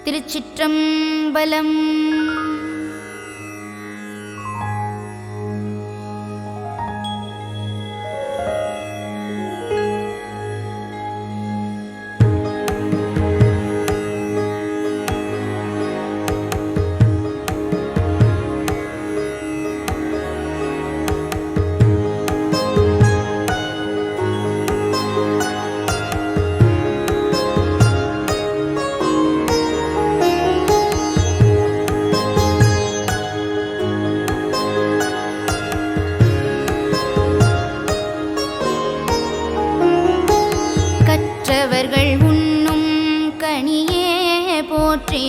திருச்சிற்றம்பலம். கற்றவர்கள் உண்ணும் கனியே போற்றி,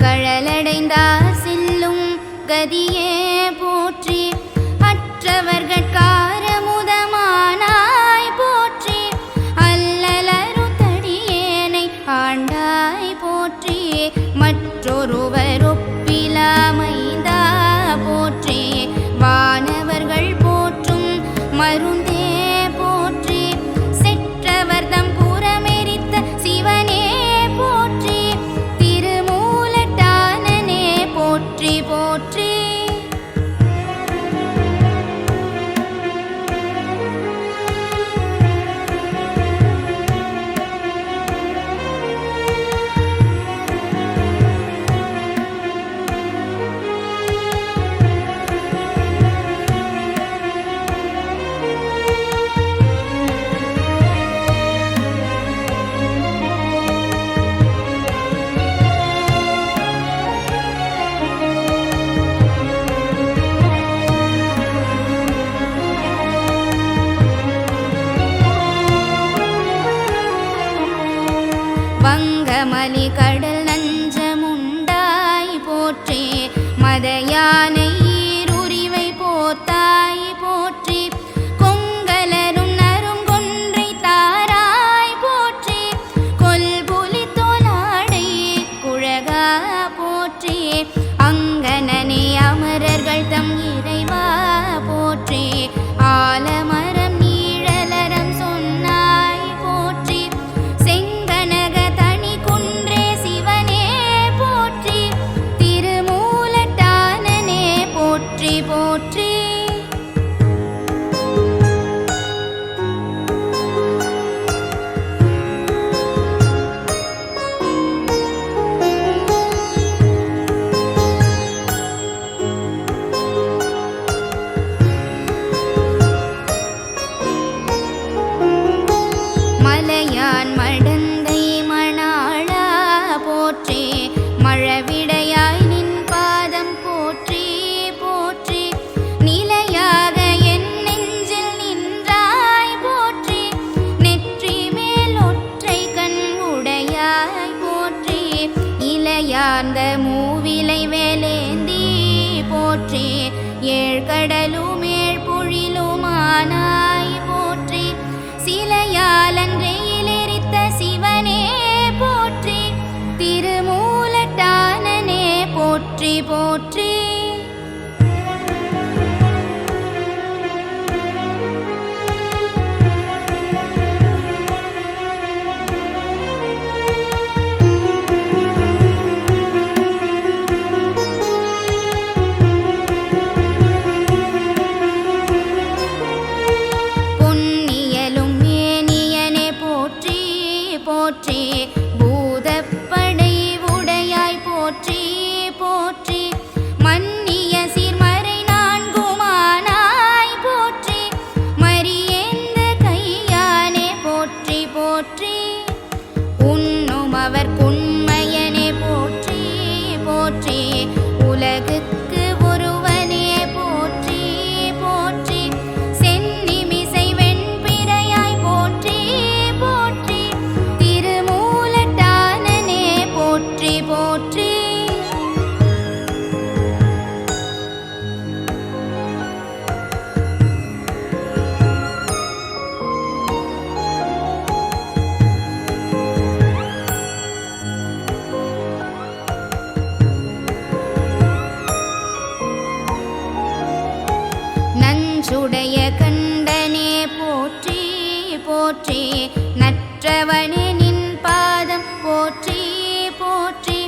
கழலடைந்தார் செல்லும் கதியே போற்றி, அற்றவர்கள் காரமுதமானாய் போற்றி, அல்லலரு தடியேனை ஆண்டாய் போற்றி, மற்றொருவர் ஒப்பிலாமைந்தா போற்றி, வானவர்கள் போற்றும் மருந்தே போற்றி, செற்றவர்தம் புறமெரித்த சிவனே போற்றி, திருமூலட்டானனே போற்றி போற்றி. வங்கமலி கடல் நஞ்சமுண்டாய் போற்றி, மதயானை ஈருரிவை போத்தாய் போற்றி, கொங்கலரும் நறுங்கொன்றை தாராய் போற்றி, கொல்புலி தோலாடை குழகா போற்றி, அங்கனனே அமரர்கள் தம் இறைவா போற்றி, ஆலமரம் நீழலறம் சொன்னாய் போற்றி, செங்கனக தனி குன்றே சிவனே போற்றி, திருமூலட்டானனே போற்றி போற்றி. மலையான் மடந்தை மணாளா போற்றி, மழவிடையாய் நின் பாதம் போற்றி போற்றி, நிலையாக என் நெஞ்சில் நின்றாய் போற்றி, நெற்றி மேல் ஒற்றை கண் உடையாய் போற்றி, இலையார்ந்த மூவிலை வேலேந்தி போற்றி, ஏழ்கடலும் ஏழ்பொழிலுமானாய் போற்றி, சிலையாலன்றையிலெரித்த சிவனே போற்றி, திருமூலட்டானனே போற்றி போற்றி. பொன்னியலும் மேனியனே போற்றி போற்றி, பூதப்படை உடையாய் போற்றி போற்றி, மன்னிய சீர்மறை நான்குமானாய் போற்றி, மரியேந்த கையானே போற்றி போற்றி, உண்ணும் அவர் உண்மையனே போற்றி போற்றி, உலகுக்கு ஒருவனே போற்றி போற்றி, சென்னிமிசை வெண்பிறையாய் போற்றி போற்றி, திருமூலட்டானனே போற்றி போற்றி. நஞ்சுடைய கண்டனே போற்றி போற்றி, நற்றவனே நின் பாதம் போற்றி போற்றி,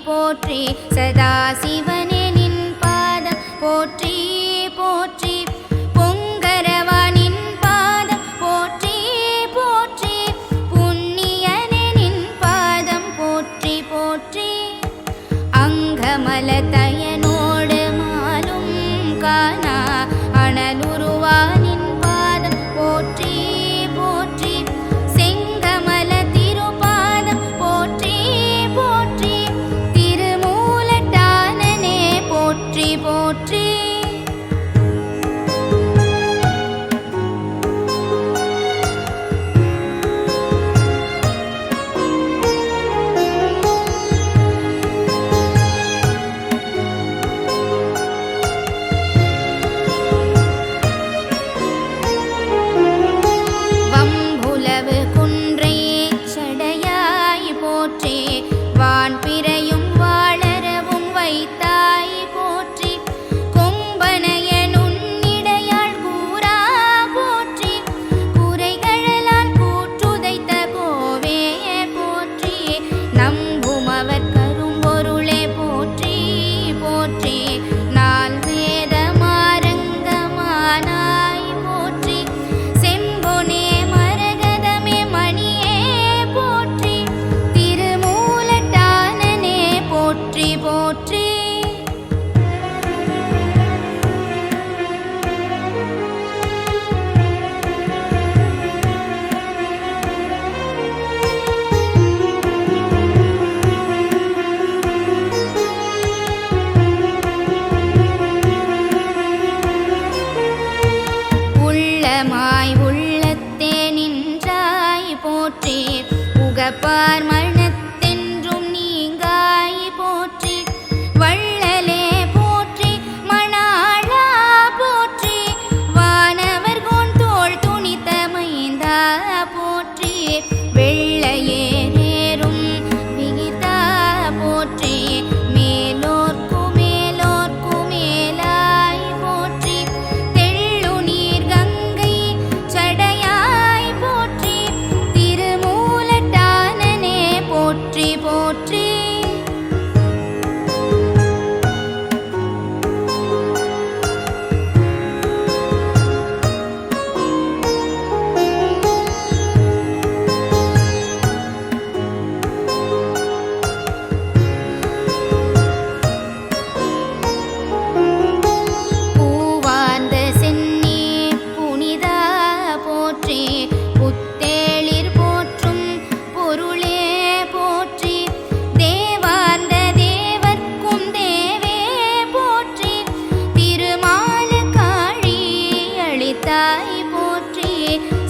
போற்றி சதாசிவனே நின் பாதம் போற்றி போற்றி பொங்கரவா நின் பாதம் போற்றி போற்றி புண்ணியனே நின் பாதம் போற்றி போற்றி அங்கமலதயனோடு மாலும் காணா அனலுருவா நின் பாதம் போற்றி போற்றி செங்கமல திருபாதம் போற்றி போற்றி திருமூலட்டானனே போற்றி போற்றி வம்புலவு குன்றை சடையாய் போற்றி வான்பிறையும் வாளரவும் வைத்தாய் போற்றி கொம்பனைய நுண்ணிடையாள் கூறா போற்றி குறைகழலால் கூற்றுதைத்த கோவே போற்றி நம்புமவர் கரும்பொருளே போற்றி போற்றி நால் வேத மாரங்கமானாய் போற்றி செம்பொனே மரகதமே மணியே போற்றி திருமூலட்டானனே போற்றி போற்றி உள்ளமாய் உள்ளத்தே நின்றாய் போற்றி உகப்பார் மனத்தென்றும் நீங்காய் போற்றி வள்ளலே போற்றி மணாளா போற்றி வானவர்கோன் தோள் துணித்த மைந்தா போற்றி வெள்ளையேறும் விகிதா போற்றி மேலோர்க்கு மேலோர்க்கு மேலாய் போற்றி தெள்ளு நீர் கங்கை சடையாய் போற்றி திருமூலட்டானனே போற்றி போற்றி பூவார்ந்த சென்னி புனிதா போற்றி புத்தேளிர் போற்றும் பொருளே போற்றி தேவார்ந்த தேவர்க்கும் தேவே போற்றி திருமால காழி அளித்தாய் போற்றி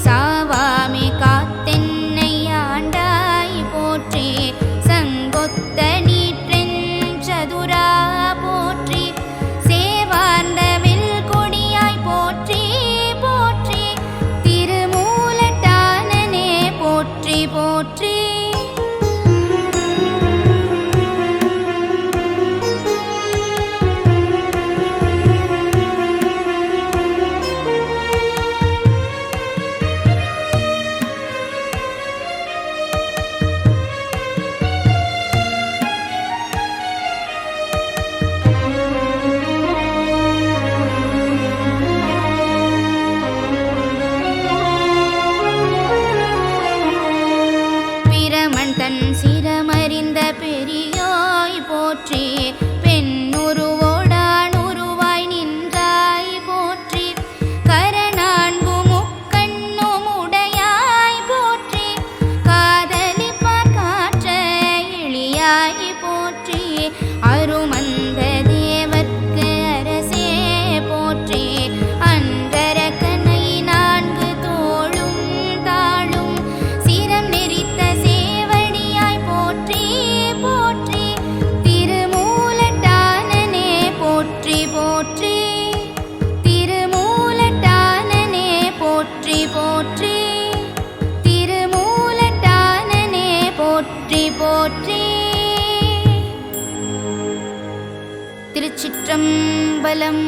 சாவாமி காத்தென்னை ஆண்டாய் போற்றி சங்கொத்த நீற்றென் சதுரா போற்றி சேவார்ந்த வில் கொடியாய் போற்றி போற்றி திருமூலட்டானனே போற்றி போற்றி பிரமன் தன் சிரமறிந்த பெரியோய் போற்றி பெண்ணுருவோடானுருவாய் நின்றாய் போற்றி கரநான்கு முக்கண்ணும் உடையாய் போற்றி காதலிப்பார் காற்ற எளியாய் போற்றி அருமந்த தேவர்க்கு அரசே போற்றி அந்தரக்கனை நான்கு தோளும் தாளும் சிரம் நெறித்த சேவடியாய் போற்றி போற்றி திருமூலட்டானனே போற்றி போற்றி திருமூலட்டானனே போற்றி போற்றி திருமூலட்டானனே போற்றி போற்றி திருச்சிற்றம்பலம்.